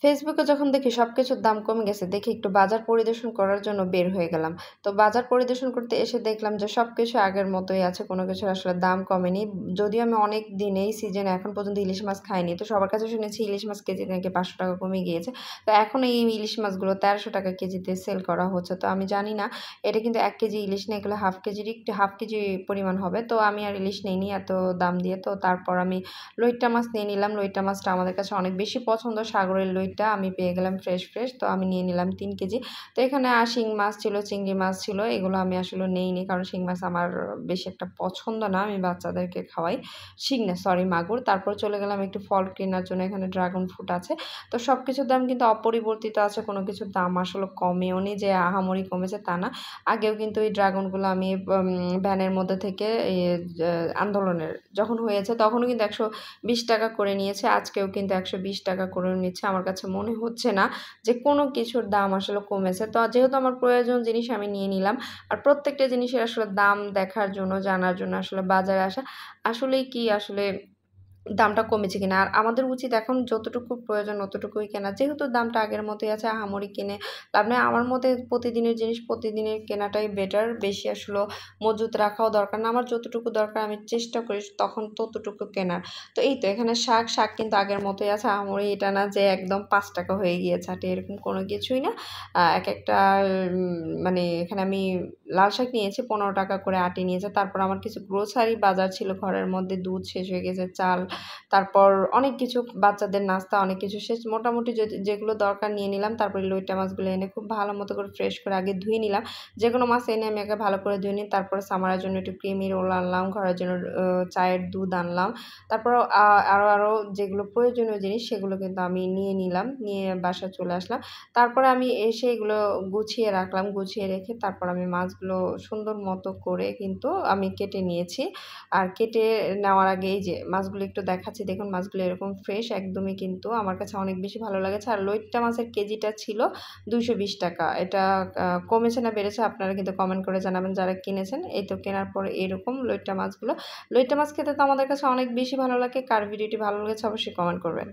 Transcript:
ফেসবুকে যখন দেখি সবকিছুর দাম কমে গেছে, দেখি একটু বাজার পরিদর্শন করার জন্য বের হয়ে গেলাম। তো বাজার পরিদর্শন করতে এসে দেখলাম যে সবকিছু আগের মতোই আছে। কোনো কিছুর আসলে দাম কমেনি। যদিও আমি অনেক দিন এই সিজনে এখন পর্যন্ত ইলিশ মাছ খাইনি। তো সবার কাছে শুনেছি ইলিশ মাছ কেজিতে নাকি ৳৫০০ কমে গিয়েছে। তো এখন এই ইলিশ মাছগুলো ৳১৩০০ কেজিতে সেল করা হচ্ছে। তো আমি জানি না এটা কিন্তু ১ কেজি ইলিশ না, এগুলো হাফ কেজি পরিমাণ হবে। তো আমি আর ইলিশ নেইনি এত দাম দিয়ে। তো তারপর আমি লইট্টা মাছ নিয়ে নিলাম। লইট্টা মাছটা আমাদের কাছে অনেক বেশি পছন্দ। সাগরের লইট্টা আমি পেয়ে গেলাম ফ্রেশ। তো আমি নিয়ে নিলাম ৩ কেজি। তো এখানে শিং মাছ ছিল, চিংড়ি মাছ ছিল। এগুলো আমি আসলে নেইনি। কারণ শিং মাছ আমার বেশি একটা পছন্দ না। আমি বাচ্চাদেরকে খাওয়াই। শিং না সরি মাগুর। তারপর চলে গেলাম একটু ফল কেনার জন্য। এখানে ড্রাগন ফ্রুট আছে। তো সবকিছুর দাম কিন্তু অপরিবর্তিত আছে। কোনো কিছুর দাম আসলে কমেওনি যে আহামরি কমেছে তা না। আগেও কিন্তু এই ড্রাগনগুলো আমি ভ্যানের মধ্যে থেকে আন্দোলনের যখন হয়েছে তখনও কিন্তু ৳১২০ করে নিয়েছে। আজকেও কিন্তু ৳১২০ করে নিচ্ছে। আমার কাছে মনে হচ্ছে না যে কোনো কিছুর দাম আসলে কমেছে। তো যেহেতু আমার প্রয়োজন জিনিস আমি নিয়ে নিলাম। আর প্রত্যেকটা জিনিসের আসলে দাম দেখার জন্য, জানার জন্য আসলে বাজারে আসা। আসলেই কি আসলে দামটা কমেছে কিনা। আর আমাদের উচিত এখন যতটুকু প্রয়োজন অতটুকুই কেনা। যেহেতু দামটা আগের মতোই আছে আহামরি কিনে লাভ নেই। আমার মতে প্রতিদিনের জিনিস প্রতিদিনের কেনাটাই বেটার। বেশি আসলে মজুত রাখাও দরকার না। আমার যতটুকু দরকার আমি চেষ্টা করি তখন ততটুকু কেনার। তো এই তো এখানে শাক কিন্তু আগের মতোই আছে। আহামরি এটা না যে একদম ৳৫ হয়ে গিয়েছে আটি এরকম কোনো কিছুই না। একেকটা মানে এখানে আমি লাল শাক নিয়েছি ৳১৫ করে আটি নিয়েছে। তারপর আমার কিছু গ্রোসারি বাজার ছিল ঘরের মধ্যে দুধ শেষ হয়ে গেছে, চাল তারপর অনেক কিছু বাচ্চাদের নাস্তা অনেক কিছু শেষ। মোটামুটি যেগুলো দরকার নিয়ে নিলাম। তারপরে লইট্টা মাছগুলো এনে খুব ভালো মতো করে ফ্রেশ করে আগে ধুয়ে নিলাম। যেকোনো মাছ এনে আমি আগে ভালো করে ধুয়ে নিই। তারপরে সামারের জন্য একটু ক্রিমি রোল আনলাম, ঘরের জন্য চায়ের দুধ আনলাম। তারপর আরো যেগুলো প্রয়োজনীয় জিনিস সেগুলো কিন্তু আমি নিয়ে নিলাম। নিয়ে বাসায় চলে আসলাম। তারপরে আমি এসে এগুলো গুছিয়ে রাখলাম। গুছিয়ে রেখে তারপর আমি মাছগুলো সুন্দর মতো করে কিন্তু আমি কেটে নিয়েছি। আর কেটে নেওয়ার আগে এই যে মাছগুলো একটু দেখাচ্ছি দেখুন মাছগুলো এরকম ফ্রেশ একদমই কিন্তু আমার কাছে অনেক বেশি ভালো লেগেছে। আর লইট্টা মাছের কেজিটা ছিল ৳২২০। এটা কমেছে না বেড়েছে আপনারা কিন্তু কমেন্ট করে জানাবেন যারা কিনেছেন। এই তো কেনার পরে এরকম লইট্টা মাছগুলো। লইট্টা মাছ খেতে তো আমাদের কাছে অনেক বেশি ভালো লাগে। কার ভিডিওটি ভালো লেগেছে অবশ্যই কমেন্ট করবেন।